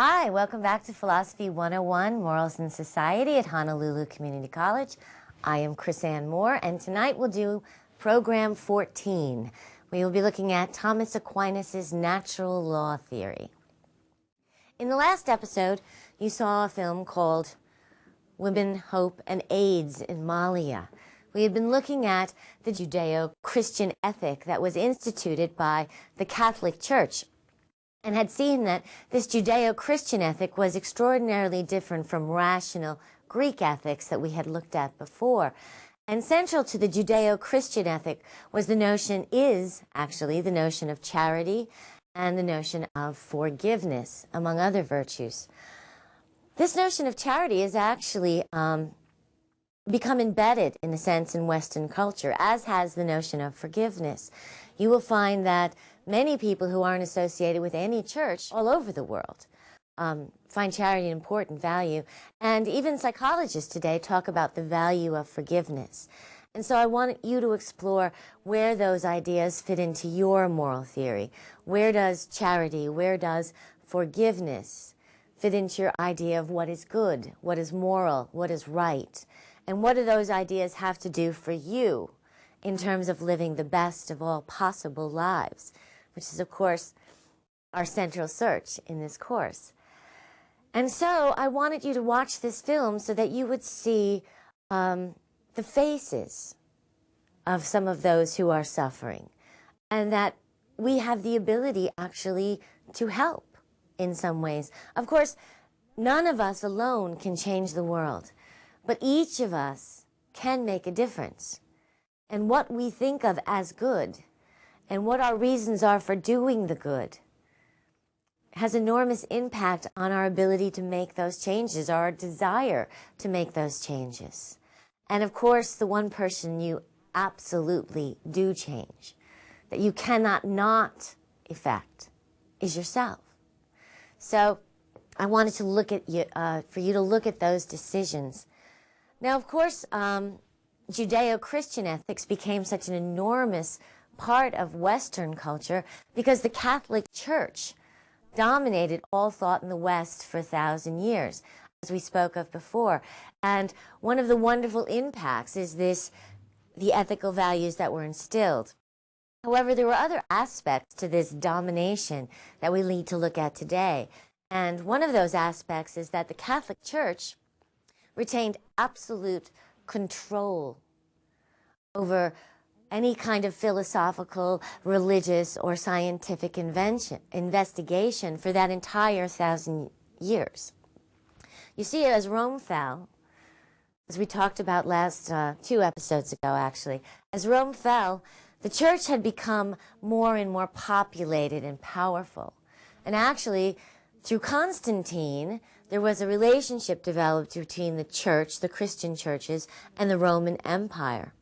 Hi, welcome back to Philosophy 101, Morals and Society at Honolulu Community College. I am Chris Ann Moore, and tonight we'll do Program 14. We will be looking at Thomas Aquinas' natural law theory. In the last episode, you saw a film called Women, Hope, and AIDS in Malia. We had been looking at the Judeo-Christian ethic that was instituted by the Catholic Church, and had seen that this Judeo-Christian ethic was extraordinarily different from rational Greek ethics that we had looked at before. And central to the Judeo-Christian ethic was the notion of charity and the notion of forgiveness, among other virtues. This notion of charity has actually become embedded, in a sense, in Western culture, as has the notion of forgiveness. You will find that many people who aren't associated with any church all over the world find charity an important value. And even psychologists today talk about the value of forgiveness. And so I want you to explore where those ideas fit into your moral theory. Where does charity, where does forgiveness fit into your idea of what is good, what is moral, what is right? And what do those ideas have to do for you in terms of living the best of all possible lives, which is, of course, our central search in this course. And so I wanted you to watch this film so that you would see the faces of some of those who are suffering, and that we have the ability actually to help in some ways. Of course, none of us alone can change the world, but each of us can make a difference. And what we think of as good and what our reasons are for doing the good has enormous impact on our ability to make those changes, our desire to make those changes. And of course, the one person you absolutely do change, that you cannot not affect, is yourself. So I wanted to look at you, for you to look at those decisions. Now, of course, Judeo-Christian ethics became such an enormous part of Western culture because the Catholic Church dominated all thought in the West for 1,000 years, as we spoke of before. And one of the wonderful impacts is the ethical values that were instilled. However, there were other aspects to this domination that we need to look at today. And one of those aspects is that the Catholic Church retained absolute control over any kind of philosophical, religious, or scientific investigation for that entire 1,000 years. You see, as Rome fell, as we talked about last 2 episodes ago, actually, as Rome fell, the church had become more and more populated and powerful. And actually, through Constantine, there was a relationship developed between the church, the Christian churches, and the Roman Empire.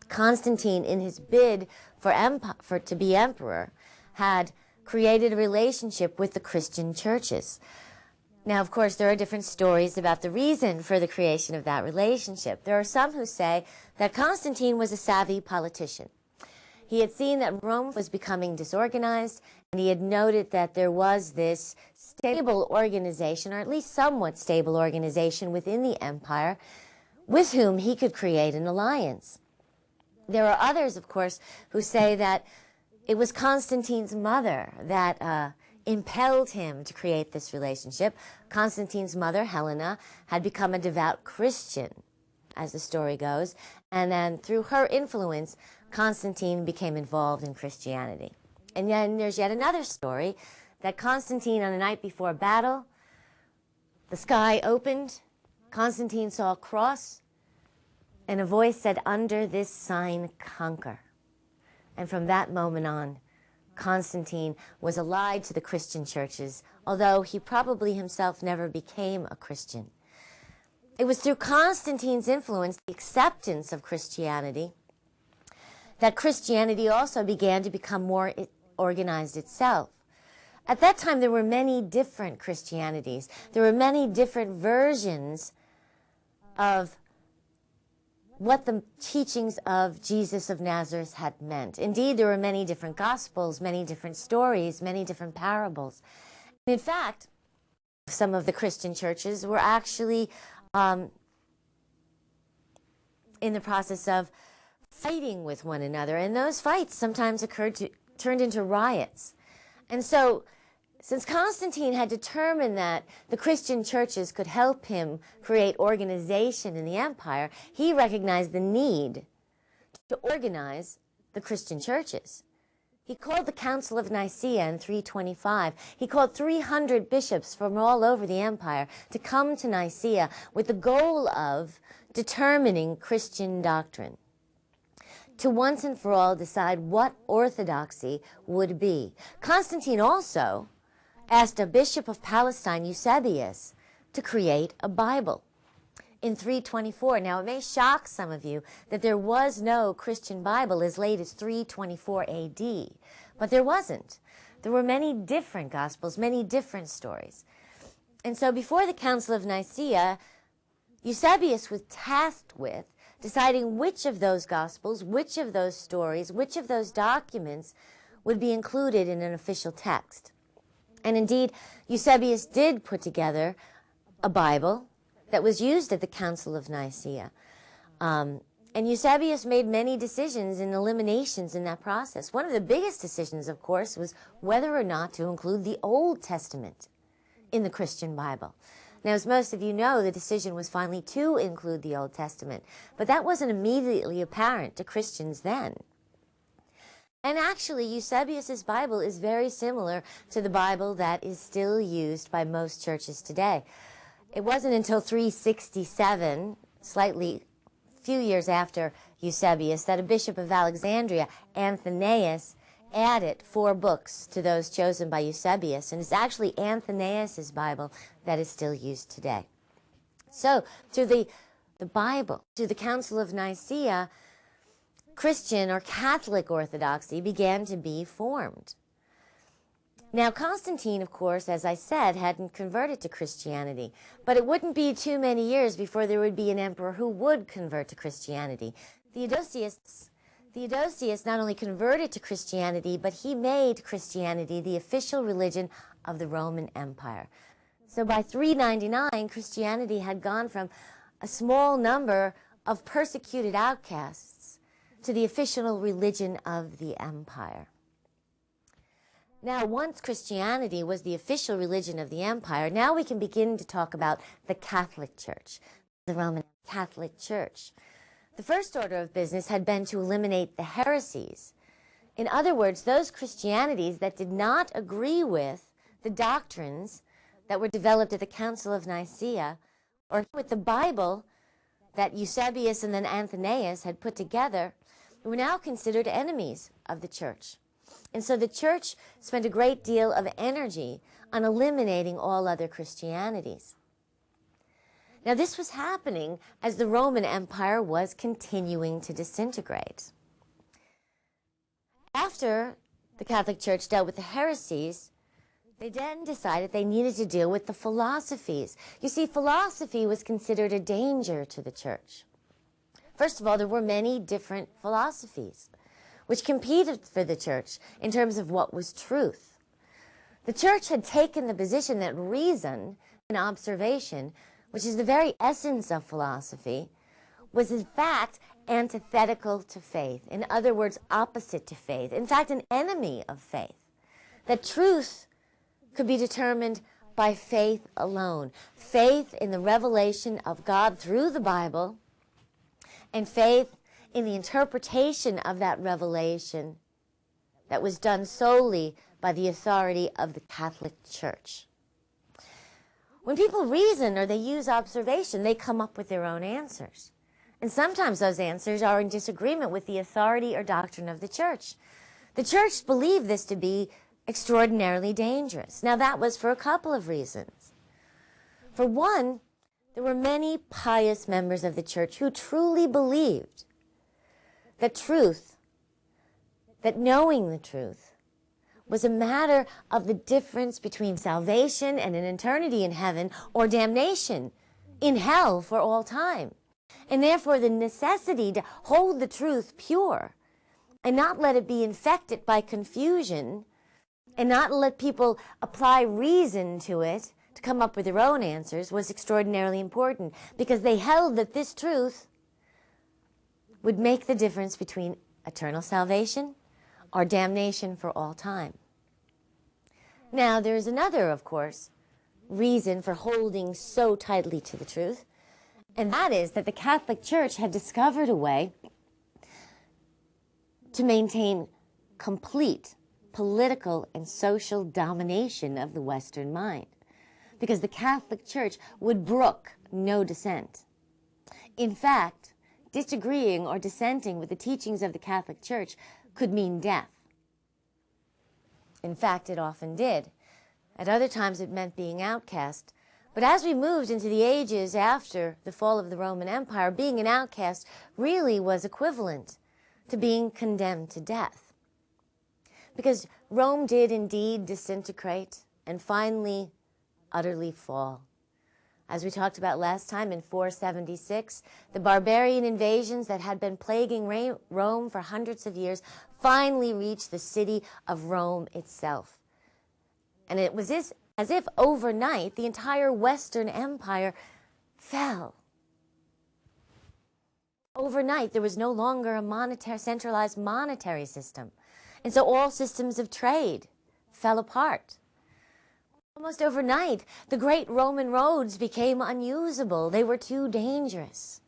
Constantine, in his bid to be emperor, had created a relationship with the Christian churches. Now, of course, there are different stories about the reason for the creation of that relationship. There are some who say that Constantine was a savvy politician. He had seen that Rome was becoming disorganized, and he had noted that there was this stable organization, or at least somewhat stable organization within the empire, with whom he could create an alliance. There are others, of course, who say that it was Constantine's mother that impelled him to create this relationship. Constantine's mother, Helena, had become a devout Christian, as the story goes, and then through her influence, Constantine became involved in Christianity. And then there's yet another story that Constantine, on the night before a battle, the sky opened, Constantine saw a cross, and a voice said, "Under this sign, conquer." And from that moment on, Constantine was allied to the Christian churches, although he probably himself never became a Christian. It was through Constantine's influence, the acceptance of Christianity, that Christianity also began to become more organized itself. At that time, there were many different Christianities. There were many different versions of what the teachings of Jesus of Nazareth had meant. Indeed, there were many different gospels, many different stories, many different parables. In fact, some of the Christian churches were actually in the process of fighting with one another, and those fights sometimes turned into riots. And so, since Constantine had determined that the Christian churches could help him create organization in the empire, he recognized the need to organize the Christian churches. He called the Council of Nicaea in 325. He called 300 bishops from all over the empire to come to Nicaea with the goal of determining Christian doctrine, to once and for all decide what orthodoxy would be. Constantine also asked a bishop of Palestine, Eusebius, to create a Bible in 324. Now, it may shock some of you that there was no Christian Bible as late as 324 AD, but there wasn't. There were many different Gospels, many different stories. And so before the Council of Nicaea, Eusebius was tasked with deciding which of those Gospels, which of those stories, which of those documents would be included in an official text. And indeed, Eusebius did put together a Bible that was used at the Council of Nicaea. And Eusebius made many decisions and eliminations in that process. One of the biggest decisions, of course, was whether or not to include the Old Testament in the Christian Bible. Now, as most of you know, the decision was finally to include the Old Testament, but that wasn't immediately apparent to Christians then. And actually, Eusebius's Bible is very similar to the Bible that is still used by most churches today. It wasn't until 367, few years after Eusebius, that a bishop of Alexandria, Athanasius, added 4 books to those chosen by Eusebius, and it's actually Athanasius's Bible that is still used today. So, through the Bible, through the Council of Nicaea, Christian or Catholic orthodoxy began to be formed. Now, Constantine, of course, as I said, hadn't converted to Christianity, but it wouldn't be too many years before there would be an emperor who would convert to Christianity. Theodosius not only converted to Christianity, but he made Christianity the official religion of the Roman Empire. So by 399, Christianity had gone from a small number of persecuted outcasts to the official religion of the empire. Now, once Christianity was the official religion of the empire, now we can begin to talk about the Catholic Church, the Roman Catholic Church. The first order of business had been to eliminate the heresies. In other words, those Christianities that did not agree with the doctrines that were developed at the Council of Nicaea, or with the Bible that Eusebius and then Athanasius had put together, were now considered enemies of the church. And so the church spent a great deal of energy on eliminating all other Christianities. Now, this was happening as the Roman Empire was continuing to disintegrate. After the Catholic Church dealt with the heresies, they then decided they needed to deal with the philosophies. You see, philosophy was considered a danger to the church. First of all, there were many different philosophies which competed for the church in terms of what was truth. The church had taken the position that reason and observation, which is the very essence of philosophy, was in fact antithetical to faith. In other words, opposite to faith. In fact, an enemy of faith. That truth could be determined by faith alone. Faith in the revelation of God through the Bible, and faith in the interpretation of that revelation that was done solely by the authority of the Catholic Church. When people reason or they use observation, they come up with their own answers. And sometimes those answers are in disagreement with the authority or doctrine of the church. The church believed this to be extraordinarily dangerous. Now, that was for a couple of reasons. For one, there were many pious members of the church who truly believed that truth, that knowing the truth, was a matter of the difference between salvation and an eternity in heaven, or damnation in hell for all time. And therefore the necessity to hold the truth pure and not let it be infected by confusion and not let people apply reason to it to come up with their own answers was extraordinarily important, because they held that this truth would make the difference between eternal salvation or damnation for all time. Now, there's another, of course, reason for holding so tightly to the truth, and that is that the Catholic Church had discovered a way to maintain complete political and social domination of the Western mind, because the Catholic Church would brook no dissent. In fact, disagreeing or dissenting with the teachings of the Catholic Church could mean death. In fact, it often did. At other times it meant being outcast. But as we moved into the ages after the fall of the Roman Empire, being an outcast really was equivalent to being condemned to death. Because Rome did indeed disintegrate and finally utterly fall. As we talked about last time, in 476, the barbarian invasions that had been plaguing Rome for hundreds of years finally reached the city of Rome itself. And it was as if overnight the entire Western Empire fell. Overnight, there was no longer a centralized monetary system. And so all systems of trade fell apart. Almost overnight, the great Roman roads became unusable. They were too dangerous.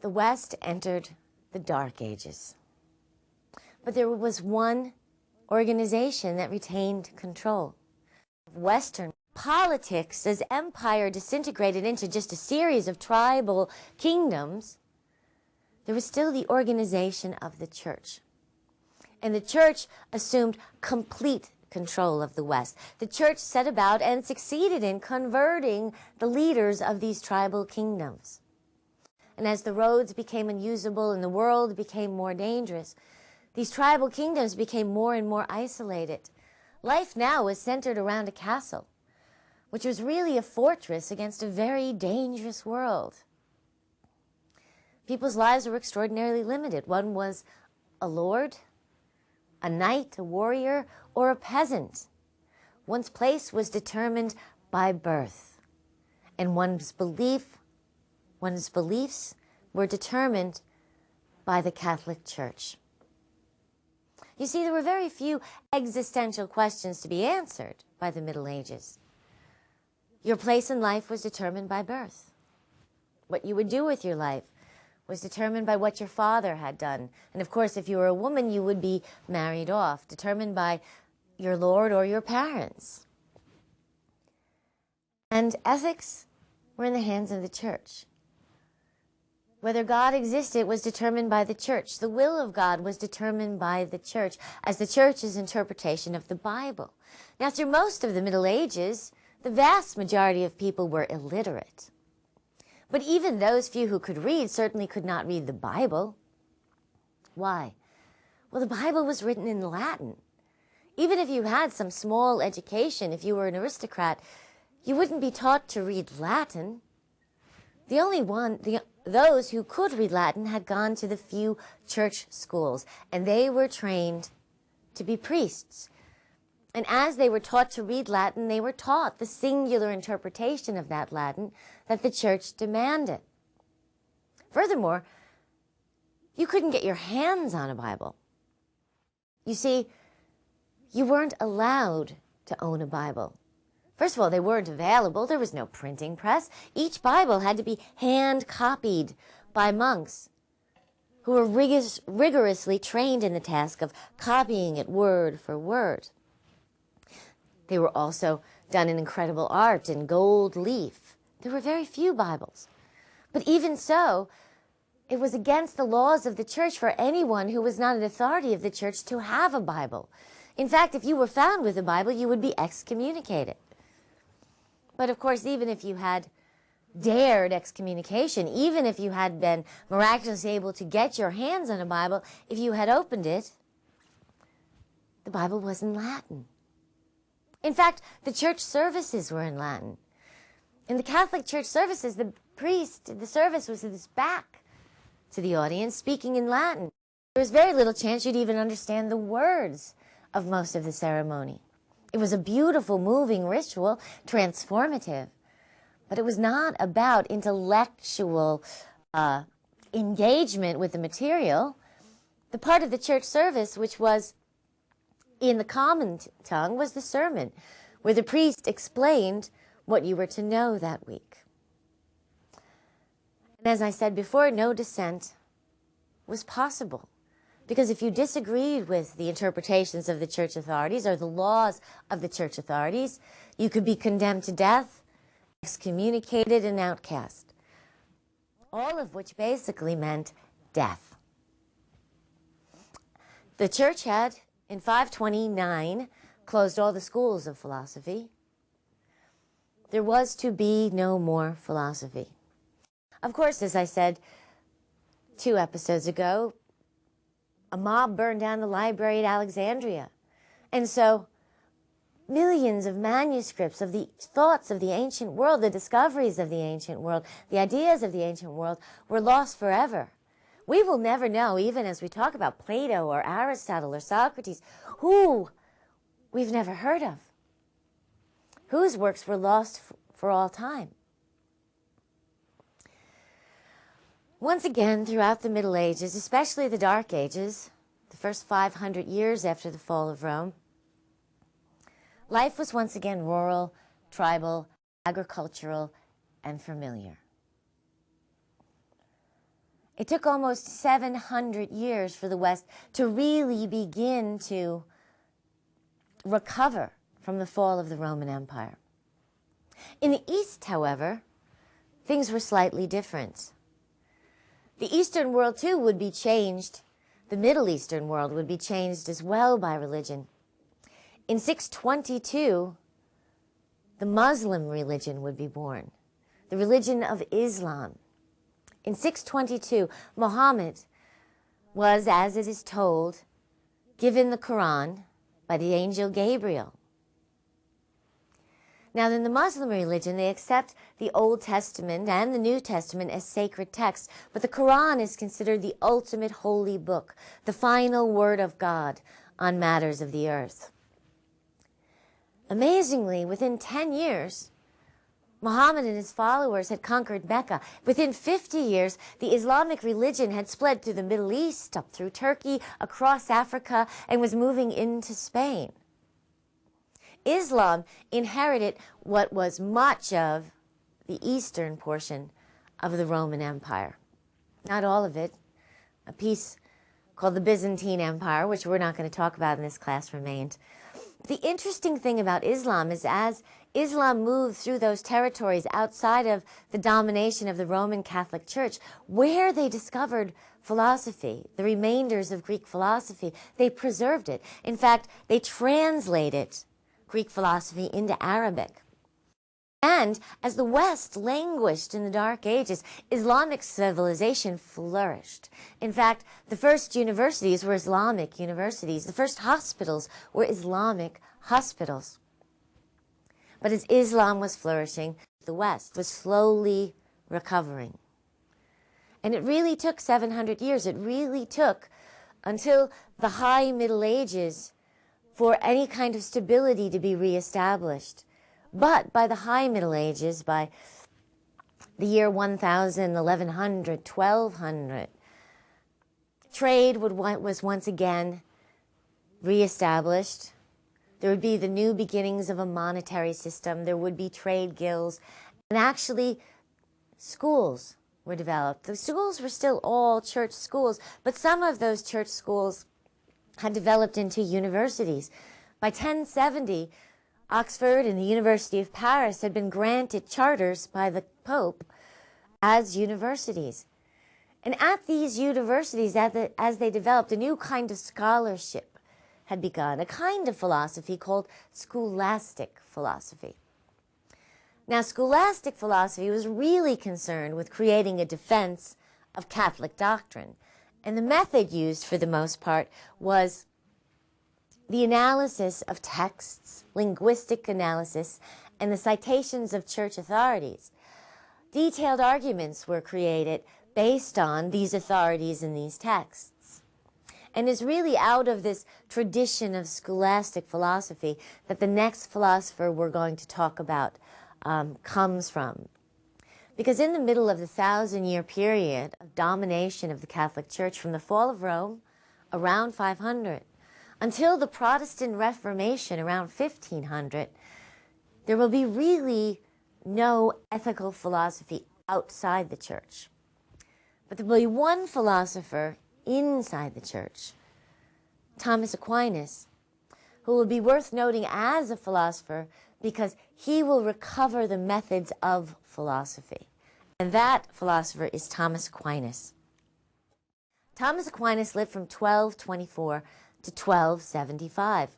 The West entered the Dark Ages. But there was one organization that retained control. Western politics, as empire disintegrated into just a series of tribal kingdoms, there was still the organization of the church. And the church assumed complete control of the West. The church set about and succeeded in converting the leaders of these tribal kingdoms. And as the roads became unusable and the world became more dangerous, these tribal kingdoms became more and more isolated. Life now was centered around a castle, which was really a fortress against a very dangerous world. People's lives were extraordinarily limited. One was a lord, a knight, a warrior, or a peasant. One's place was determined by birth, and one's beliefs were determined by the Catholic Church. You see, there were very few existential questions to be answered by the Middle Ages. Your place in life was determined by birth. What you would do with your life was determined by what your father had done. And of course, if you were a woman, you would be married off, determined by your lord or your parents. And ethics were in the hands of the church. Whether God existed was determined by the church. The will of God was determined by the church, as the church's interpretation of the Bible. Now, through most of the Middle Ages, the vast majority of people were illiterate. But even those few who could read certainly could not read the Bible. Why? Well, the Bible was written in Latin. Even if you had some small education, if you were an aristocrat, you wouldn't be taught to read Latin. Those who could read Latin had gone to the few church schools, and they were trained to be priests. And as they were taught to read Latin, they were taught the singular interpretation of that Latin that the church demanded. Furthermore, you couldn't get your hands on a Bible. You see, you weren't allowed to own a Bible. First of all, they weren't available. There was no printing press. Each Bible had to be hand-copied by monks who were rigorously trained in the task of copying it word for word. They were also done in incredible art in gold leaf. There were very few Bibles. But even so, it was against the laws of the church for anyone who was not an authority of the church to have a Bible. In fact, if you were found with a Bible, you would be excommunicated. But of course, even if you had dared excommunication, even if you had been miraculously able to get your hands on a Bible, if you had opened it, the Bible was in Latin. In fact, the church services were in Latin. In the Catholic church services, the priest in the service was with his back to the audience, speaking in Latin. There was very little chance you'd even understand the words of most of the ceremony. It was a beautiful, moving ritual, transformative. But it was not about intellectual engagement with the material. The part of the church service which was in the common tongue was the sermon, where the priest explained what you were to know that week. And as I said before, no dissent was possible. Because if you disagreed with the interpretations of the church authorities or the laws of the church authorities, you could be condemned to death, excommunicated, and outcast. All of which basically meant death. The church had, in 529, closed all the schools of philosophy. There was to be no more philosophy. Of course, as I said 2 episodes ago, a mob burned down the library at Alexandria. And so millions of manuscripts of the thoughts of the ancient world, the discoveries of the ancient world, the ideas of the ancient world were lost forever. We will never know, even as we talk about Plato or Aristotle or Socrates, who we've never heard of, whose works were lost for all time. Once again, throughout the Middle Ages, especially the Dark Ages, the first 500 years after the fall of Rome, life was once again rural, tribal, agricultural, and familiar. It took almost 700 years for the West to really begin to recover from the fall of the Roman Empire. In the East, however, things were slightly different. The Eastern world, too, would be changed. The Middle Eastern world would be changed as well by religion. In 622, the Muslim religion would be born, the religion of Islam. In 622, Muhammad was, as it is told, given the Quran by the angel Gabriel. Now, in the Muslim religion, they accept the Old Testament and the New Testament as sacred texts, but the Quran is considered the ultimate holy book, the final word of God on matters of the earth. Amazingly, within 10 years, Muhammad and his followers had conquered Mecca. Within 50 years, the Islamic religion had spread through the Middle East, up through Turkey, across Africa, and was moving into Spain. Islam inherited what was much of the eastern portion of the Roman Empire. Not all of it. A piece called the Byzantine Empire, which we're not going to talk about in this class, remained. The interesting thing about Islam is as Islam moved through those territories outside of the domination of the Roman Catholic Church, where they discovered philosophy, the remainders of Greek philosophy, they preserved it. In fact, they translated Greek philosophy into Arabic. And as the West languished in the Dark Ages, Islamic civilization flourished. In fact, the first universities were Islamic universities. The first hospitals were Islamic hospitals. But as Islam was flourishing, the West was slowly recovering. And it really took 700 years. It really took until the high Middle Ages for any kind of stability to be reestablished. But by the high Middle Ages, by the year 1000, 1100, 1200, trade was once again reestablished. There would be the new beginnings of a monetary system. There would be trade guilds. And actually, schools were developed. The schools were still all church schools, but some of those church schools had developed into universities. By 1070, Oxford and the University of Paris had been granted charters by the Pope as universities. And at these universities, as they developed, a new kind of scholarship had begun, a kind of philosophy called scholastic philosophy. Now, scholastic philosophy was really concerned with creating a defense of Catholic doctrine. And the method used, for the most part, was the analysis of texts, linguistic analysis, and the citations of church authorities. Detailed arguments were created based on these authorities and these texts. and is really out of this tradition of scholastic philosophy that the next philosopher we're going to talk about comes from. Because in the middle of the 1,000-year period of domination of the Catholic Church from the fall of Rome around 500 until the Protestant Reformation around 1500, there will be really no ethical philosophy outside the church. But there will be one philosopher inside the church, Thomas Aquinas, who will be worth noting as a philosopher because he will recover the methods of philosophy. And that philosopher is Thomas Aquinas. Thomas Aquinas lived from 1224 to 1275.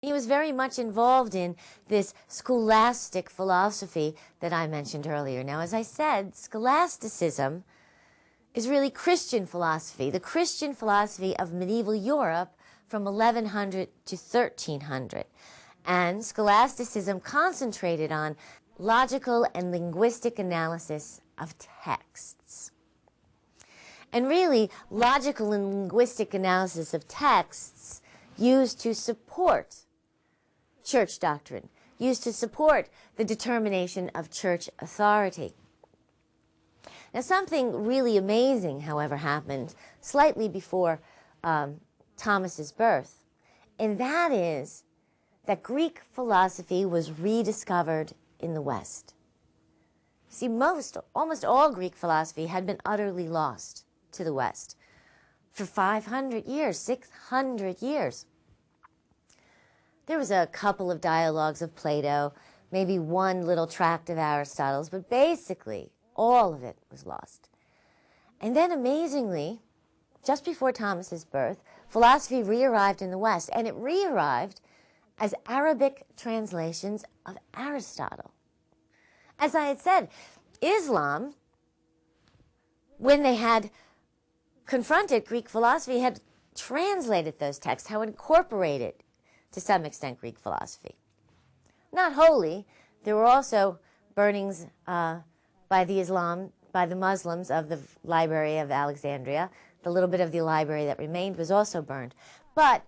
He was very much involved in this scholastic philosophy that I mentioned earlier. Now, as I said, scholasticism is really Christian philosophy, the Christian philosophy of medieval Europe from 1100 to 1300. And scholasticism concentrated on logical and linguistic analysis of texts. And really, logical and linguistic analysis of texts used to support church doctrine, used to support the determination of church authority. Now, something really amazing, however, happened slightly before Thomas's birth, and that is that Greek philosophy was rediscovered in the West. See, almost all Greek philosophy had been utterly lost to the West for 500 years, 600 years. There was a couple of dialogues of Plato, maybe one little tract of Aristotle's, but basically all of it was lost. And then amazingly, just before Thomas's birth, philosophy re-arrived in the West, and it re-arrived as Arabic translations of Aristotle. As I had said, Islam, when they had confronted Greek philosophy, had translated those texts, how incorporated to some extent Greek philosophy. Not wholly. There were also burnings by the Muslims of the Library of Alexandria. The little bit of the library that remained was also burned. But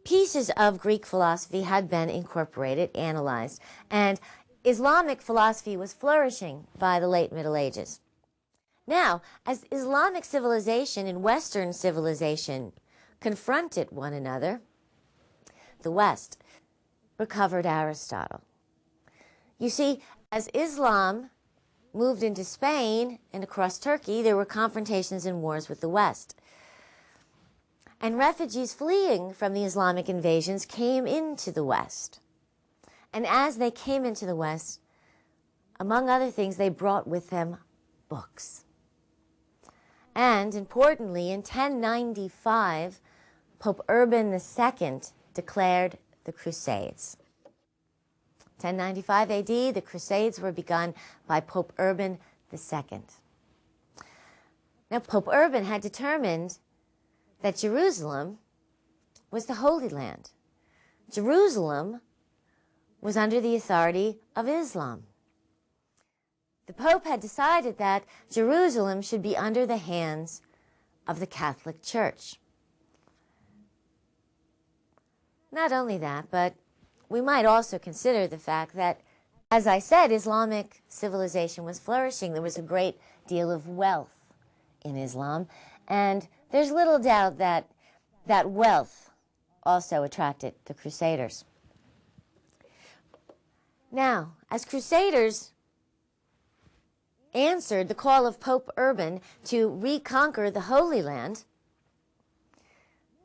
pieces of Greek philosophy had been incorporated, analyzed, and Islamic philosophy was flourishing by the late Middle Ages. Now, as Islamic civilization and Western civilization confronted one another, the West recovered Aristotle. You see, as Islam moved into Spain and across Turkey, there were confrontations and wars with the West. And refugees fleeing from the Islamic invasions came into the West. And as they came into the West, among other things, they brought with them books. And importantly, in 1095, Pope Urban II declared the Crusades. 1095 AD, the Crusades were begun by Pope Urban II. Now, Pope Urban had determined that Jerusalem was the Holy Land. Jerusalem was under the authority of Islam. The Pope had decided that Jerusalem should be under the hands of the Catholic Church. Not only that, but we might also consider the fact that, as I said, Islamic civilization was flourishing. There was a great deal of wealth in Islam, and there's little doubt that that wealth also attracted the Crusaders. Now, as Crusaders answered the call of Pope Urban to reconquer the Holy Land,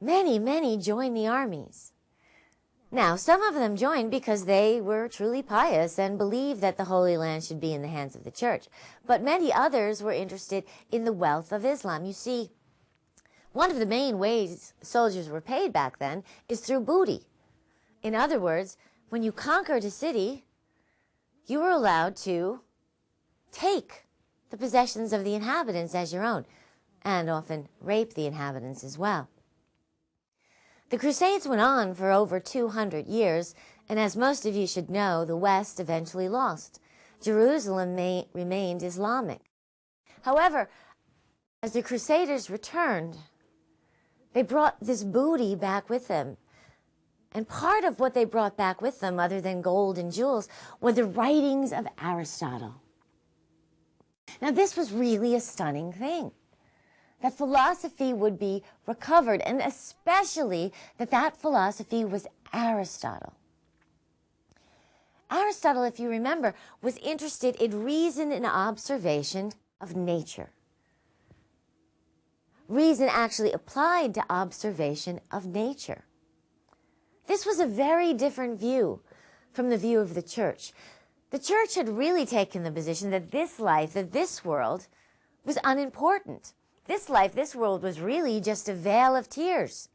many joined the armies. Now, some of them joined because they were truly pious and believed that the Holy Land should be in the hands of the Church. But many others were interested in the wealth of Islam. You see, one of the main ways soldiers were paid back then is through booty. In other words, when you conquered a city, you were allowed to take the possessions of the inhabitants as your own, and often rape the inhabitants as well. The Crusades went on for over 200 years, and as most of you should know, the West eventually lost. Jerusalem remained Islamic. However, as the Crusaders returned, They brought this booty back with them. And part of what they brought back with them, other than gold and jewels, were the writings of Aristotle. Now, this was really a stunning thing, that philosophy would be recovered, and especially that philosophy was Aristotle. Aristotle, if you remember, was interested in reason and observation of nature. Reason actually applied to observation of nature. This was a very different view from the view of the church. The church had really taken the position that this life, that this world, was unimportant. This life, this world was really just a vale of tears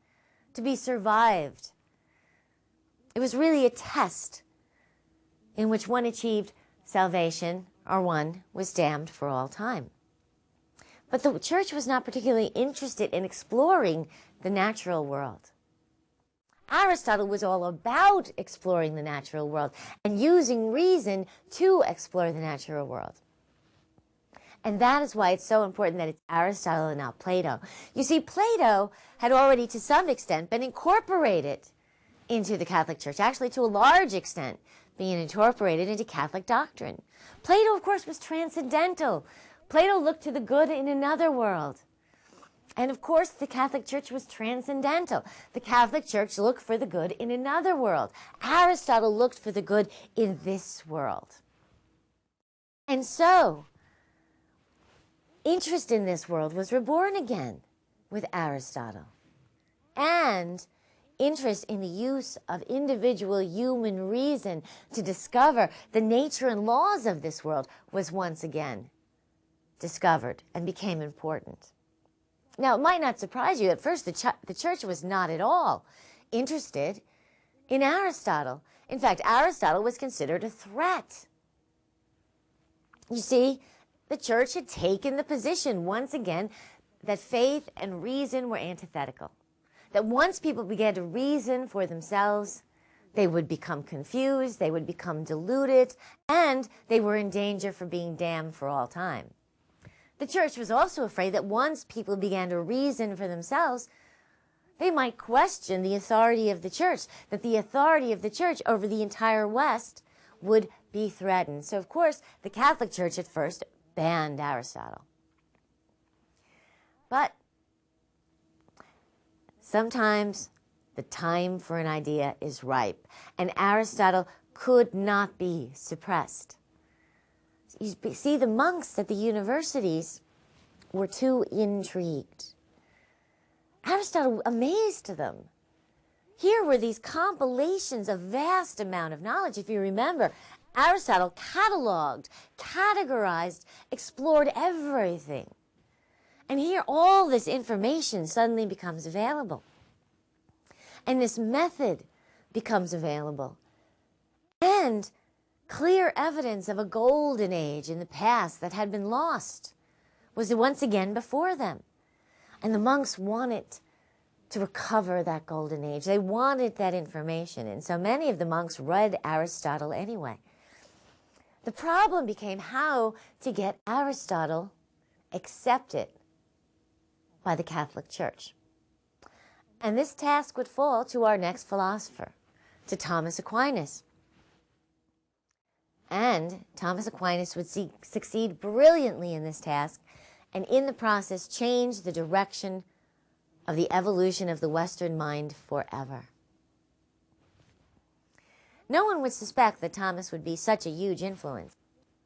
to be survived. It was really a test in which one achieved salvation or one was damned for all time. But the church was not particularly interested in exploring the natural world. Aristotle was all about exploring the natural world and using reason to explore the natural world. And that is why it's so important that it's Aristotle and not Plato. You see, Plato had already, to some extent, been incorporated into the Catholic Church, actually to a large extent being incorporated into Catholic doctrine. Plato, of course, was transcendental. Plato looked to the good in another world. And of course, the Catholic Church was transcendental. The Catholic Church looked for the good in another world. Aristotle looked for the good in this world. And so, interest in this world was reborn again with Aristotle. And interest in the use of individual human reason to discover the nature and laws of this world was once again discovered and became important. Now, it might not surprise you. At first, the church was not at all interested in Aristotle. In fact, Aristotle was considered a threat. You see, the church had taken the position, once again, that faith and reason were antithetical. That once people began to reason for themselves, they would become confused, they would become deluded, and they were in danger for being damned for all time. The church was also afraid that once people began to reason for themselves, they might question the authority of the church, that the authority of the church over the entire West would be threatened. So, of course, the Catholic Church at first banned Aristotle. But sometimes the time for an idea is ripe, and Aristotle could not be suppressed. You see, the monks at the universities were too intrigued. Aristotle amazed them. Here were these compilations of vast amount of knowledge. If you remember, Aristotle cataloged, categorized, explored everything. And here all this information suddenly becomes available. And this method becomes available. And clear evidence of a golden age in the past that had been lost was once again before them. And the monks wanted to recover that golden age. They wanted that information. And so many of the monks read Aristotle anyway. The problem became how to get Aristotle accepted by the Catholic Church. And this task would fall to our next philosopher, to Thomas Aquinas. And Thomas Aquinas would succeed brilliantly in this task, and in the process change the direction of the evolution of the Western mind forever. No one would suspect that Thomas would be such a huge influence.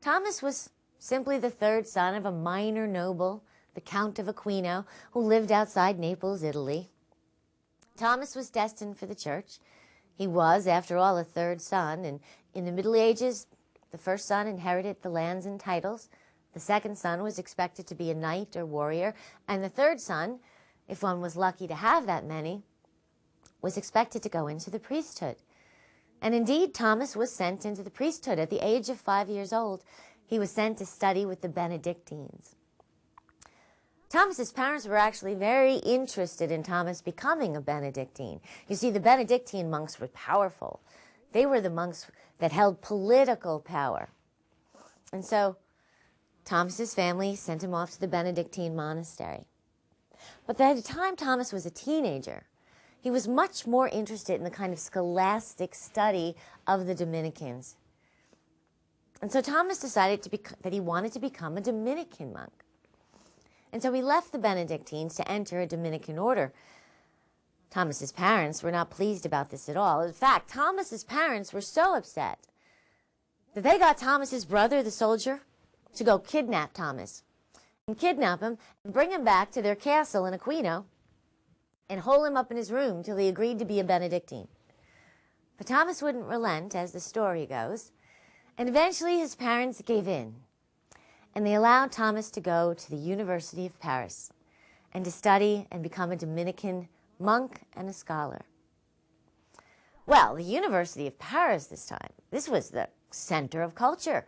Thomas was simply the third son of a minor noble, the Count of Aquino, who lived outside Naples, Italy. Thomas was destined for the church. He was, after all, a third son, and in the Middle Ages, the first son inherited the lands and titles. The second son was expected to be a knight or warrior, and the third son, if one was lucky to have that many, was expected to go into the priesthood. And indeed, Thomas was sent into the priesthood at the age of 5 years old. He was sent to study with the Benedictines. Thomas's parents were actually very interested in Thomas becoming a Benedictine. You see, the Benedictine monks were powerful. They were the monks that held political power. And so Thomas's family sent him off to the Benedictine monastery. But by the time Thomas was a teenager, he was much more interested in the kind of scholastic study of the Dominicans. And so Thomas decided that he wanted to become a Dominican monk. And so he left the Benedictines to enter a Dominican order. Thomas's parents were not pleased about this at all. In fact, Thomas's parents were so upset that they got Thomas's brother, the soldier, to go kidnap Thomas and kidnap him and bring him back to their castle in Aquinas and hole him up in his room till he agreed to be a Benedictine. But Thomas wouldn't relent, as the story goes, and eventually his parents gave in, and they allowed Thomas to go to the University of Paris and to study and become a Dominican monk and a scholar. Well, the University of Paris this was the center of culture.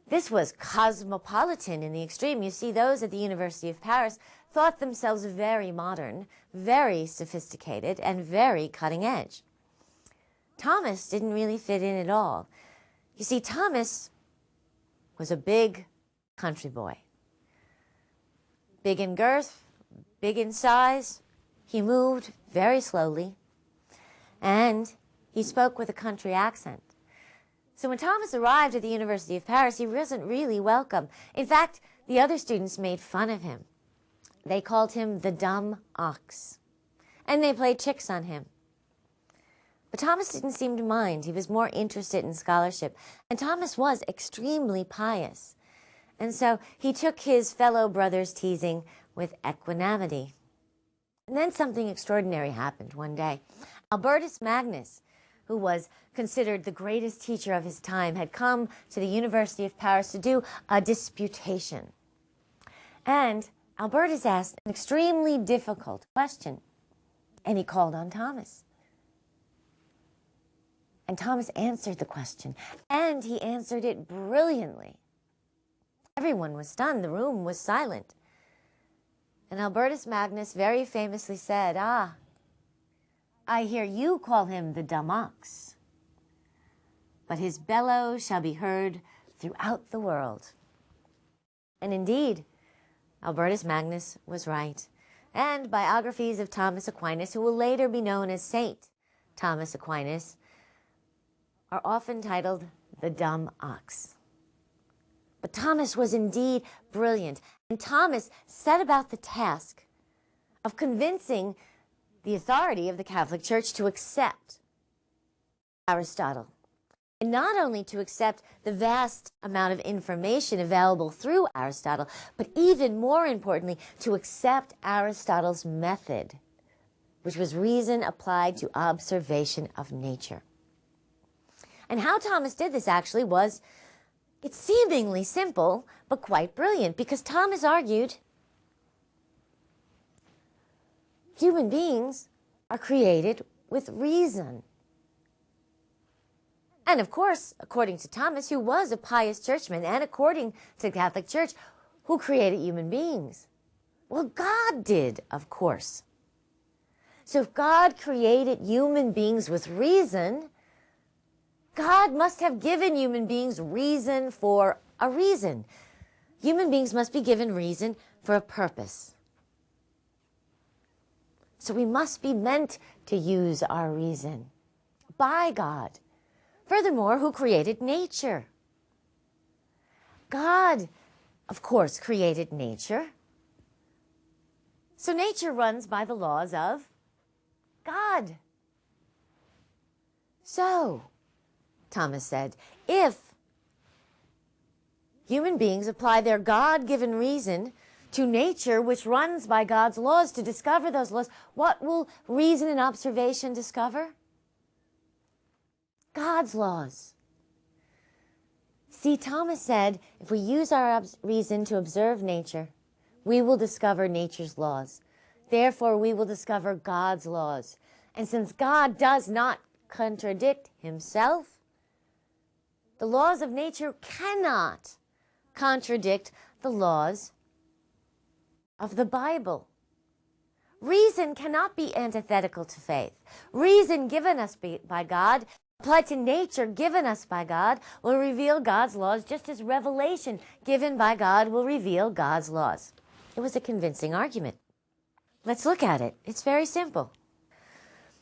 This was cosmopolitan in the extreme. You see, those at the University of Paris thought themselves very modern, very sophisticated, and very cutting edge. Thomas didn't really fit in at all. You see, Thomas was a big country boy. Big in girth, big in size. He moved very slowly, and he spoke with a country accent. So when Thomas arrived at the University of Paris, he wasn't really welcome. In fact, the other students made fun of him. They called him the dumb ox, and they played tricks on him. But Thomas didn't seem to mind. He was more interested in scholarship, and Thomas was extremely pious. And so he took his fellow brothers' teasing with equanimity. And then something extraordinary happened one day. Albertus Magnus, who was considered the greatest teacher of his time, had come to the University of Paris to do a disputation. And Albertus asked an extremely difficult question, and he called on Thomas. And Thomas answered the question, and he answered it brilliantly. Everyone was stunned. The room was silent. And Albertus Magnus very famously said, I hear you call him the dumb ox, but his bellow shall be heard throughout the world. And indeed, Albertus Magnus was right. And biographies of Thomas Aquinas, who will later be known as Saint Thomas Aquinas, are often titled the dumb ox. But Thomas was indeed brilliant, and Thomas set about the task of convincing the authority of the Catholic Church to accept Aristotle. And not only to accept the vast amount of information available through Aristotle, but even more importantly, to accept Aristotle's method, which was reason applied to observation of nature. And how Thomas did this actually was, it's seemingly simple, but quite brilliant, because Thomas argued human beings are created with reason. And of course, according to Thomas, who was a pious churchman, and according to the Catholic Church, who created human beings? Well, God did, of course. So if God created human beings with reason, God must have given human beings reason for a reason. Human beings must be given reason for a purpose. So we must be meant to use our reason by God. Furthermore, who created nature? God, of course, created nature. So nature runs by the laws of God. So, Thomas said, if human beings apply their God-given reason to nature, which runs by God's laws, to discover those laws, what will reason and observation discover? God's laws. See, Thomas said, if we use our reason to observe nature, we will discover nature's laws. Therefore, we will discover God's laws. And since God does not contradict himself, the laws of nature cannot contradict the laws of the Bible. Reason cannot be antithetical to faith. Reason given us by God, applied to nature given us by God, will reveal God's laws, just as revelation given by God will reveal God's laws. It was a convincing argument. Let's look at it. It's very simple.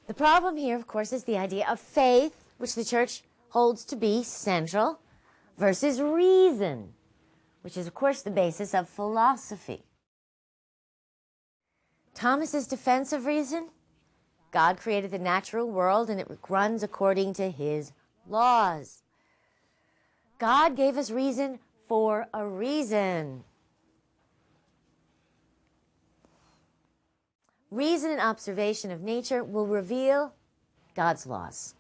The problem here, of course, is the idea of faith, which the church holds to be central, versus reason, which is, of course, the basis of philosophy. Thomas's defense of reason: God created the natural world and it runs according to his laws. God gave us reason for a reason. Reason and observation of nature will reveal God's laws.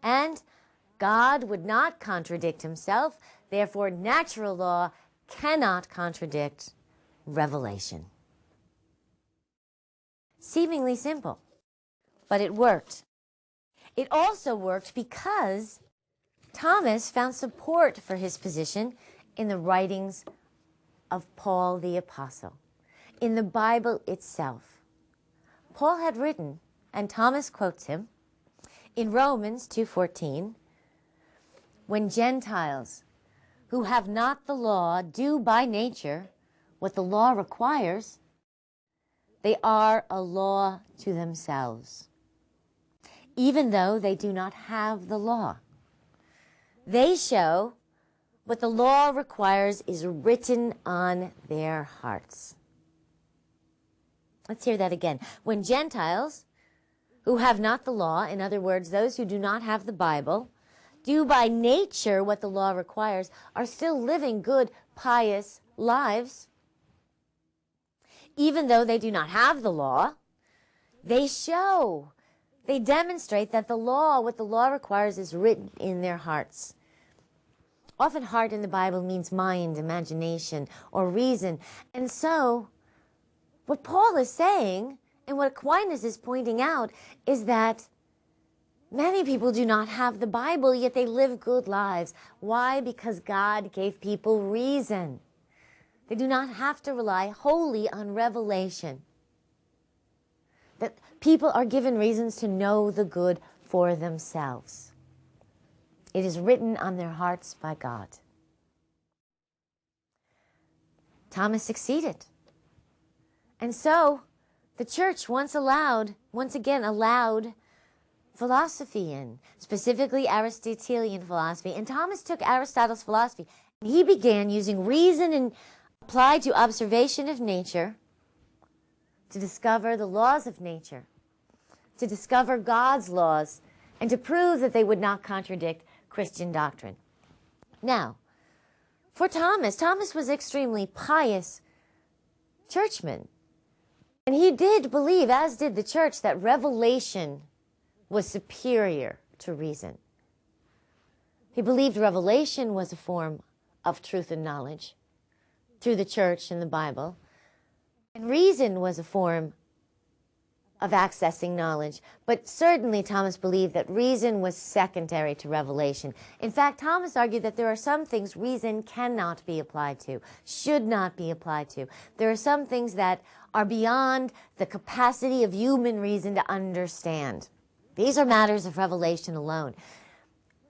And God would not contradict himself, therefore natural law cannot contradict revelation. Seemingly simple, but it worked. It also worked because Thomas found support for his position in the writings of Paul the Apostle, in the Bible itself. Paul had written, and Thomas quotes him, in Romans 2:14, when Gentiles who have not the law do by nature what the law requires, they are a law to themselves, even though they do not have the law. They show what the law requires is written on their hearts. Let's hear that again. When Gentiles who have not the law, in other words, those who do not have the Bible, do by nature what the law requires, are still living good, pious lives, even though they do not have the law, they demonstrate that the law, what the law requires, is written in their hearts. Often heart in the Bible means mind, imagination, or reason. And so, what Paul is saying, and what Aquinas is pointing out, is that many people do not have the Bible, yet they live good lives. Why? Because God gave people reason. They do not have to rely wholly on revelation. That people are given reasons to know the good for themselves. It is written on their hearts by God. Thomas succeeded. And so, the church once again allowed philosophy in, specifically Aristotelian philosophy. And Thomas took Aristotle's philosophy, and he began using reason and applied to observation of nature to discover the laws of nature, to discover God's laws, and to prove that they would not contradict Christian doctrine. Now, for Thomas was an extremely pious churchman. And he did believe, as did the church, that revelation was superior to reason. He believed revelation was a form of truth and knowledge through the church and the Bible. And reason was a form of accessing knowledge. But certainly Thomas believed that reason was secondary to revelation. In fact, Thomas argued that there are some things reason cannot be applied to, should not be applied to. There are some things that are beyond the capacity of human reason to understand. These are matters of revelation alone.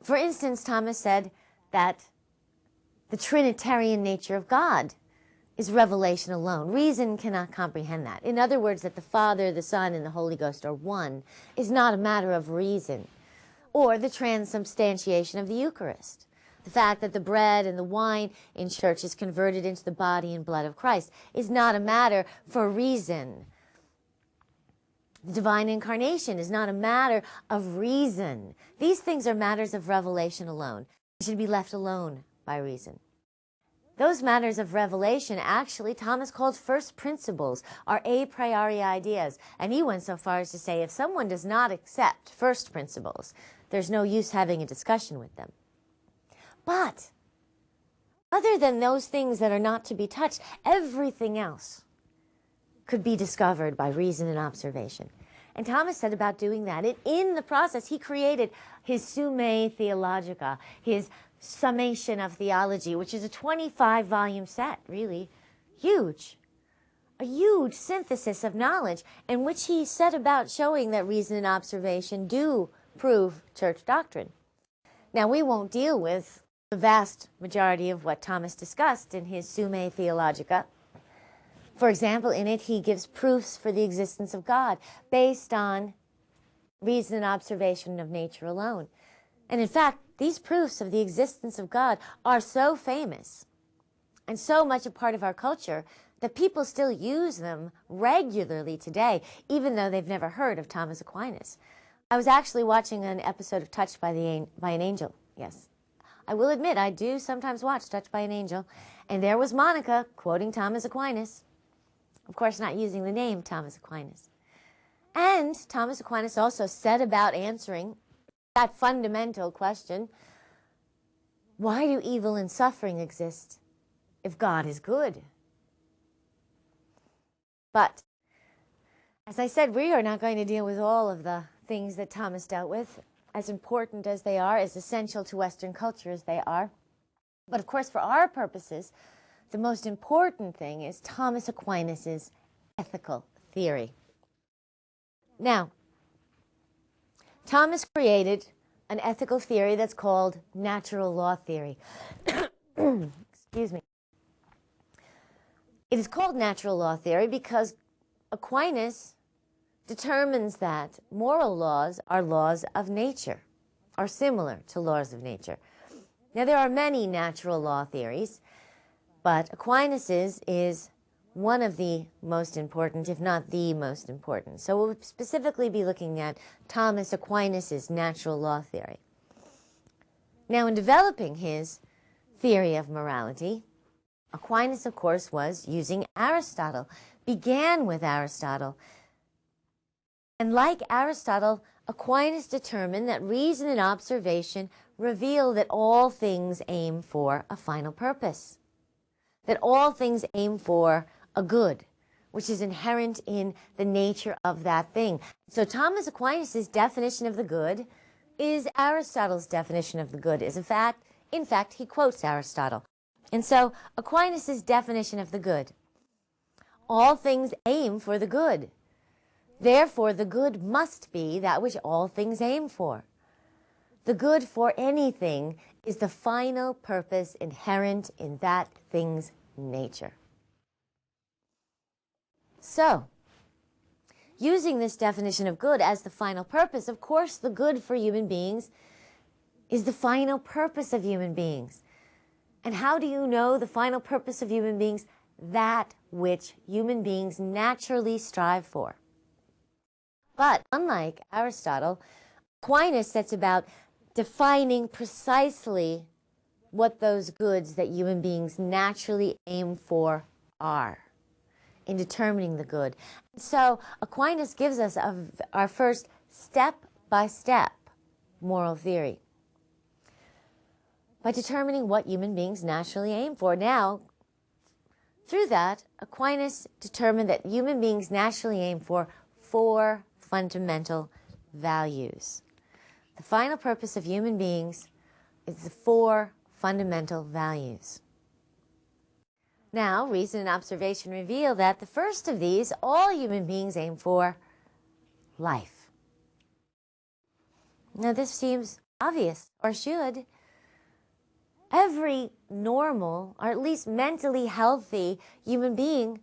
For instance, Thomas said that the Trinitarian nature of God is revelation alone. Reason cannot comprehend that. In other words, that the Father, the Son, and the Holy Ghost are one is not a matter of reason. Or the transubstantiation of the Eucharist. The fact that the bread and the wine in church is converted into the body and blood of Christ is not a matter for reason. The divine incarnation is not a matter of reason. These things are matters of revelation alone. They should be left alone by reason. Those matters of revelation, actually, Thomas called first principles, are a priori ideas. And he went so far as to say if someone does not accept first principles, there's no use having a discussion with them. But other than those things that are not to be touched, everything else could be discovered by reason and observation. And Thomas said about doing that, in the process, he created his Summa Theologica, his summation of theology, which is a 25-volume set, really huge, a huge synthesis of knowledge, in which he set about showing that reason and observation do prove church doctrine. Now, we won't deal with the vast majority of what Thomas discussed in his Summa Theologica. For example, in it, he gives proofs for the existence of God based on reason and observation of nature alone. And in fact, these proofs of the existence of God are so famous and so much a part of our culture that people still use them regularly today, even though they've never heard of Thomas Aquinas. I was actually watching an episode of Touched by an Angel. Yes, I will admit I do sometimes watch Touched by an Angel. And there was Monica quoting Thomas Aquinas. Of course, not using the name Thomas Aquinas. And Thomas Aquinas also said about answering that fundamental question, why do evil and suffering exist if God is good? But, as I said, we are not going to deal with all of the things that Thomas dealt with, as important as they are, as essential to Western culture as they are. But of course, for our purposes, the most important thing is Thomas Aquinas' ethical theory. Now, Thomas created an ethical theory that's called natural law theory. Excuse me. It is called natural law theory because Aquinas determines that moral laws are laws of nature, are similar to laws of nature. Now, there are many natural law theories, but Aquinas's is one of the most important, if not the most important. So we'll specifically be looking at Thomas Aquinas's natural law theory. Now, in developing his theory of morality, Aquinas, of course, was using Aristotle, began with Aristotle. And like Aristotle, Aquinas determined that reason and observation reveal that all things aim for a final purpose, that all things aim for a good, which is inherent in the nature of that thing. So Thomas Aquinas' definition of the good is Aristotle's definition of the good. In fact, he quotes Aristotle. And so Aquinas' definition of the good, all things aim for the good. Therefore, the good must be that which all things aim for. The good for anything is the final purpose inherent in that thing's nature. So, using this definition of good as the final purpose, of course, the good for human beings is the final purpose of human beings. And how do you know the final purpose of human beings? That which human beings naturally strive for. But unlike Aristotle, Aquinas sets about defining precisely what those goods that human beings naturally aim for are in determining the good. And so Aquinas gives us our first step-by-step moral theory by determining what human beings naturally aim for. Now, through that, Aquinas determined that human beings naturally aim for 4 fundamental values. The final purpose of human beings is the 4 fundamental values. Now, reason and observation reveal that the first of these, all human beings aim for life. Now, this seems obvious, or should. Every normal, or at least mentally healthy human being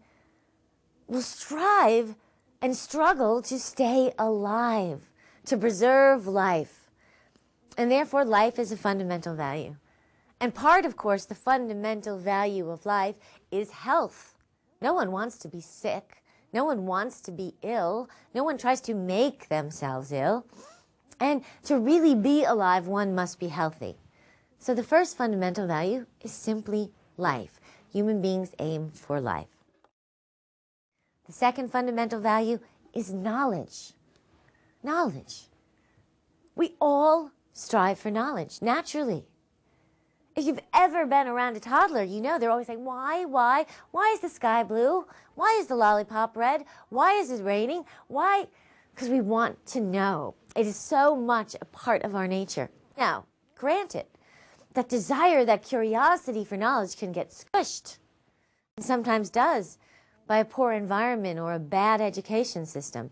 will strive and struggle to stay alive, to preserve life. And therefore, life is a fundamental value. And part, of course, the fundamental value of life is health. No one wants to be sick. No one wants to be ill. No one tries to make themselves ill. And to really be alive, one must be healthy. So the first fundamental value is simply life. Human beings aim for life. The second fundamental value is knowledge. Knowledge. We all strive for knowledge, naturally. If you've ever been around a toddler, you know they're always saying, why? Why is the sky blue? Why is the lollipop red? Why is it raining? Why? Because we want to know. It is so much a part of our nature. Now, granted, that desire, that curiosity for knowledge can get squished, and sometimes does, by a poor environment or a bad education system.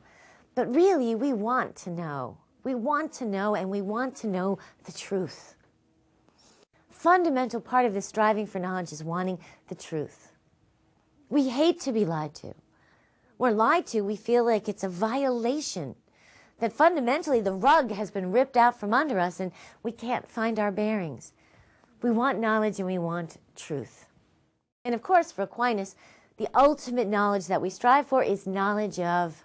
But really, we want to know. We want to know, and we want to know the truth. Fundamental part of this striving for knowledge is wanting the truth. We hate to be lied to. When lied to, we feel like it's a violation, that fundamentally the rug has been ripped out from under us and we can't find our bearings. We want knowledge and we want truth. And of course, for Aquinas, the ultimate knowledge that we strive for is knowledge of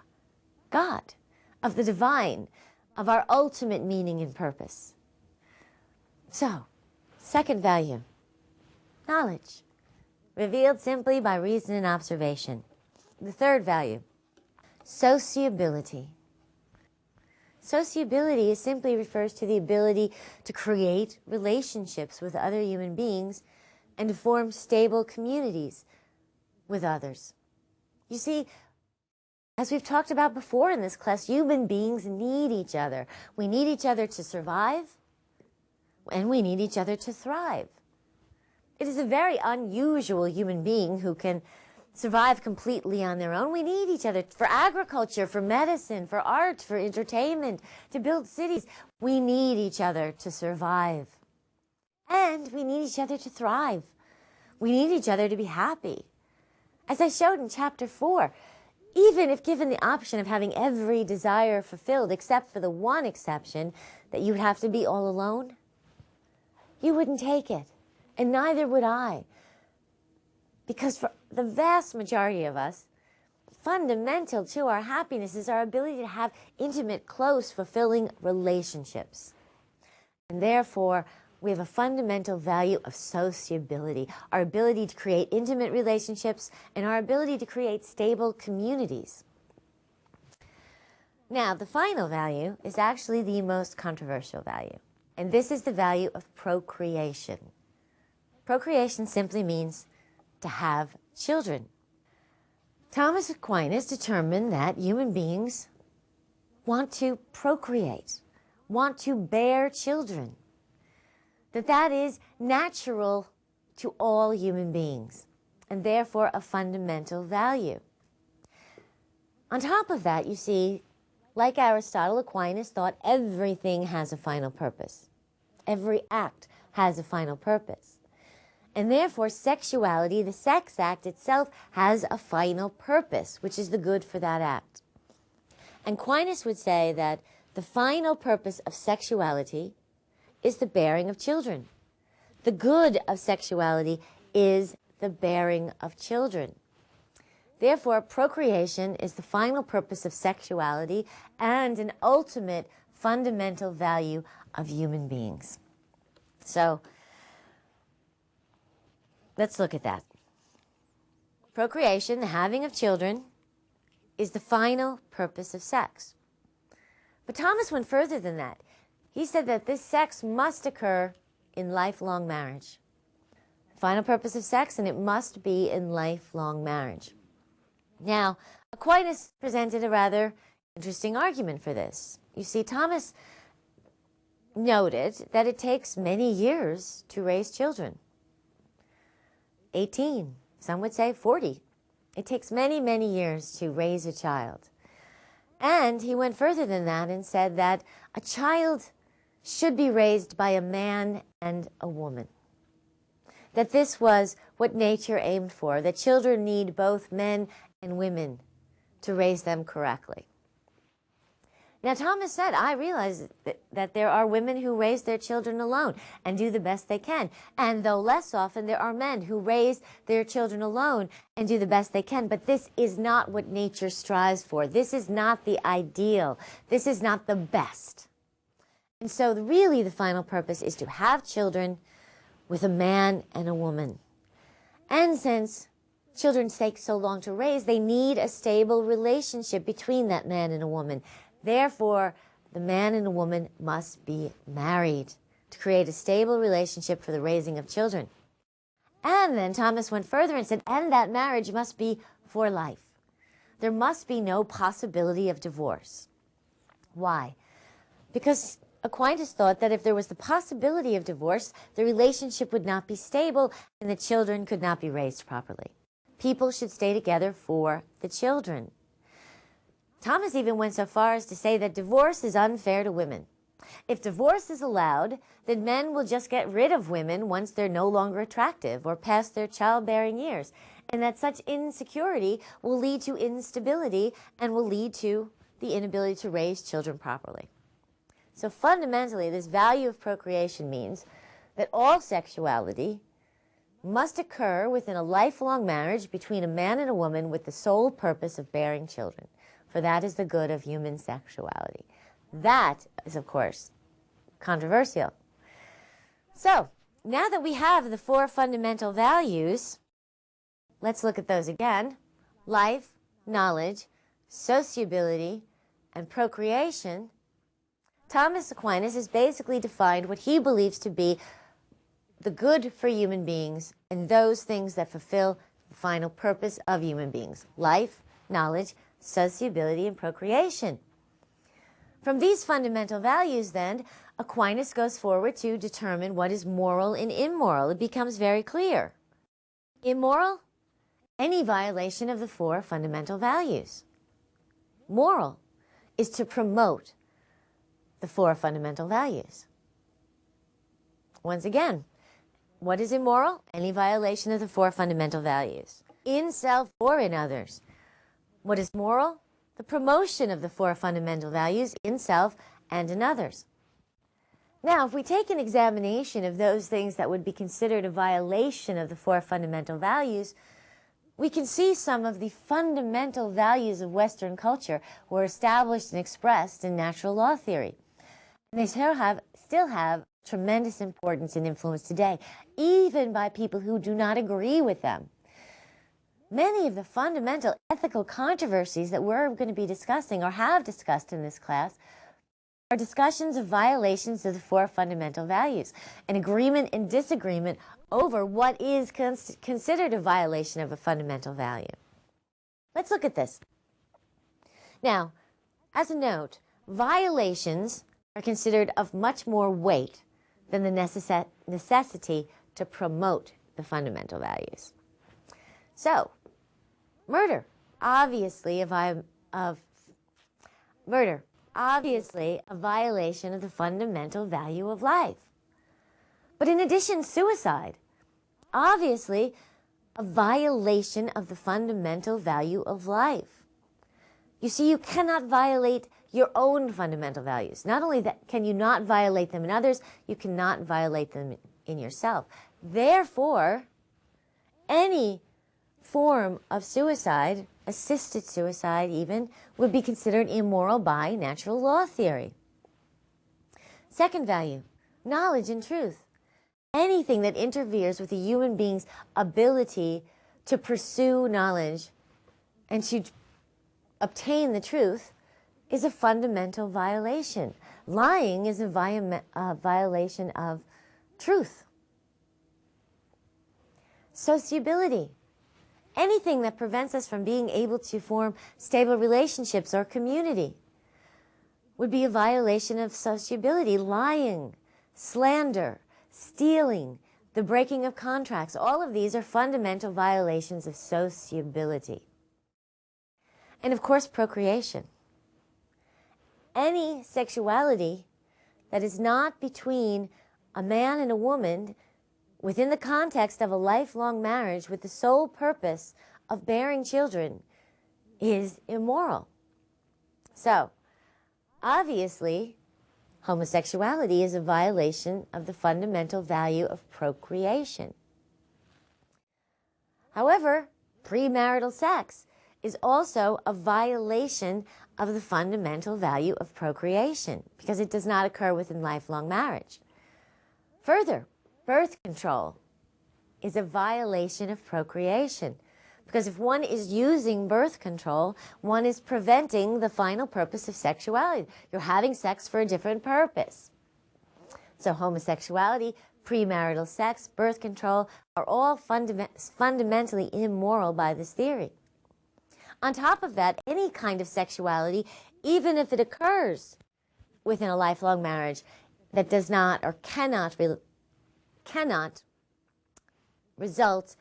God, of the divine, of our ultimate meaning and purpose. So, second value, knowledge, revealed simply by reason and observation. The third value, sociability. Sociability simply refers to the ability to create relationships with other human beings and to form stable communities with others. You see, as we've talked about before in this class, human beings need each other. We need each other to survive, and we need each other to thrive. It is a very unusual human being who can survive completely on their own. We need each other for agriculture, for medicine, for art, for entertainment, to build cities. We need each other to survive. And we need each other to thrive. We need each other to be happy. As I showed in chapter 4, even if given the option of having every desire fulfilled, except for the one exception, that you would have to be all alone, you wouldn't take it. And neither would I. Because for the vast majority of us, fundamental to our happiness is our ability to have intimate, close, fulfilling relationships. And therefore, we have a fundamental value of sociability, our ability to create intimate relationships and our ability to create stable communities. Now, the final value is actually the most controversial value, and this is the value of procreation. Procreation simply means to have children. Thomas Aquinas determined that human beings want to procreate, want to bear children, that is natural to all human beings, and therefore a fundamental value. On top of that, you see, like Aristotle, Aquinas thought everything has a final purpose. Every act has a final purpose. And therefore, sexuality, the sex act itself, has a final purpose, which is the good for that act. And Aquinas would say that the final purpose of sexuality is the bearing of children. The good of sexuality is the bearing of children. Therefore, procreation is the final purpose of sexuality and an ultimate fundamental value of human beings. So, let's look at that. Procreation, the having of children, is the final purpose of sex. But Thomas went further than that. He said that this sex must occur in lifelong marriage. Final purpose of sex, and it must be in lifelong marriage. Now, Aquinas presented a rather interesting argument for this. You see, Thomas noted that it takes many years to raise children. 18, some would say 40. It takes many, many years to raise a child. And he went further than that and said that a child should be raised by a man and a woman. That this was what nature aimed for, that children need both men and women to raise them correctly. Now, Thomas said, I realize that there are women who raise their children alone and do the best they can. And though less often, there are men who raise their children alone and do the best they can. But this is not what nature strives for. This is not the ideal. This is not the best. And so really the final purpose is to have children with a man and a woman. And since children take so long to raise, they need a stable relationship between that man and a woman. Therefore, the man and the woman must be married to create a stable relationship for the raising of children. And then Thomas went further and said, and that marriage must be for life. There must be no possibility of divorce. Why? Because Aquinas thought that if there was the possibility of divorce, the relationship would not be stable and the children could not be raised properly. People should stay together for the children. Thomas even went so far as to say that divorce is unfair to women. If divorce is allowed, then men will just get rid of women once they're no longer attractive or past their childbearing years. and that such insecurity will lead to instability and will lead to the inability to raise children properly. So fundamentally, this value of procreation means that all sexuality must occur within a lifelong marriage between a man and a woman with the sole purpose of bearing children, for that is the good of human sexuality. That is, of course, controversial. So, now that we have the four fundamental values, let's look at those again. Life, knowledge, sociability, and procreation. Thomas Aquinas has basically defined what he believes to be the good for human beings and those things that fulfill the final purpose of human beings. Life, knowledge, sociability, and procreation. From these fundamental values, then, Aquinas goes forward to determine what is moral and immoral. It becomes very clear. Immoral, any violation of the four fundamental values. Moral is to promote the four fundamental values. Once again, what is immoral? Any violation of the four fundamental values, in self or in others. What is moral? The promotion of the four fundamental values in self and in others. Now, if we take an examination of those things that would be considered a violation of the four fundamental values, we can see some of the fundamental values of Western culture were established and expressed in natural law theory. And they still have tremendous importance and influence today, even by people who do not agree with them. Many of the fundamental ethical controversies that we're going to be discussing or have discussed in this class are discussions of violations of the four fundamental values, an agreement and disagreement over what is considered a violation of a fundamental value. Let's look at this. Now, as a note, violations are considered of much more weight than the necessity to promote the fundamental values. So, murder, obviously a violation of the fundamental value of life. But in addition, suicide, obviously a violation of the fundamental value of life. You see, you cannot violate your own fundamental values. Not only that, can you not violate them in others, you cannot violate them in yourself. Therefore, any form of suicide, assisted suicide even, would be considered immoral by natural law theory. Second value, knowledge and truth. Anything that interferes with a human being's ability to pursue knowledge and to obtain the truth is a fundamental violation. Lying is a violation of truth. Sociability. Anything that prevents us from being able to form stable relationships or community would be a violation of sociability. Lying, slander, stealing, the breaking of contracts, all of these are fundamental violations of sociability. And of course, procreation. Any sexuality that is not between a man and a woman within the context of a lifelong marriage with the sole purpose of bearing children is immoral. So, obviously, homosexuality is a violation of the fundamental value of procreation. However, premarital sex is also a violation of the fundamental value of procreation because it does not occur within lifelong marriage. Further, birth control is a violation of procreation because if one is using birth control, one is preventing the final purpose of sexuality. You're having sex for a different purpose. So homosexuality, premarital sex, birth control are all fundamentally immoral by this theory. On top of that, any kind of sexuality, even if it occurs within a lifelong marriage that does not or cannot result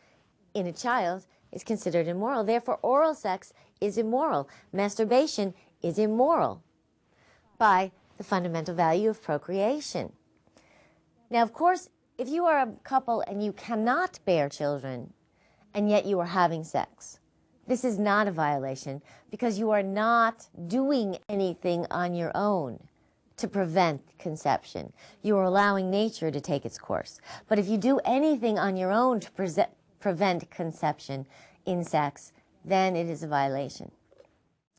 in a child, is considered immoral. Therefore, oral sex is immoral. Masturbation is immoral by the fundamental value of procreation. Now, of course, if you are a couple and you cannot bear children, and yet you are having sex. This is not a violation because you are not doing anything on your own to prevent conception. You are allowing nature to take its course. But if you do anything on your own to prevent conception in sex, then it is a violation.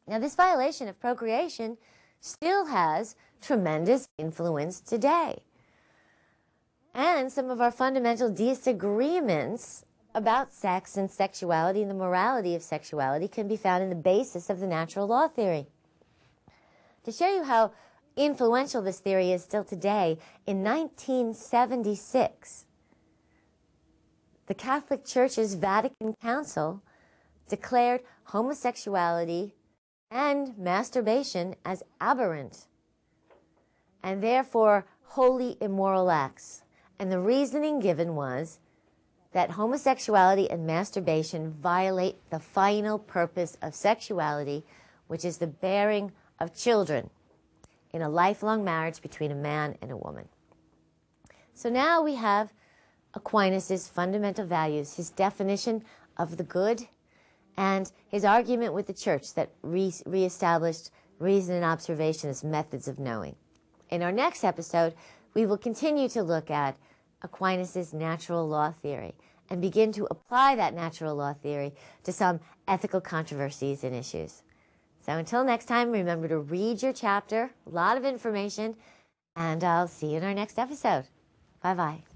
Now, this violation of procreation still has tremendous influence today. And some of our fundamental disagreements about sex and sexuality and the morality of sexuality can be found in the basis of the natural law theory. To show you how influential this theory is still today, in 1976, the Catholic Church's Vatican Council declared homosexuality and masturbation as aberrant and therefore wholly immoral acts. And the reasoning given was that homosexuality and masturbation violate the final purpose of sexuality, which is the bearing of children in a lifelong marriage between a man and a woman. So now we have Aquinas' fundamental values, his definition of the good, and his argument with the church that reestablished reason and observation as methods of knowing. In our next episode, we will continue to look at Aquinas' natural law theory and begin to apply that natural law theory to some ethical controversies and issues. So until next time, remember to read your chapter, a lot of information, and I'll see you in our next episode. Bye-bye.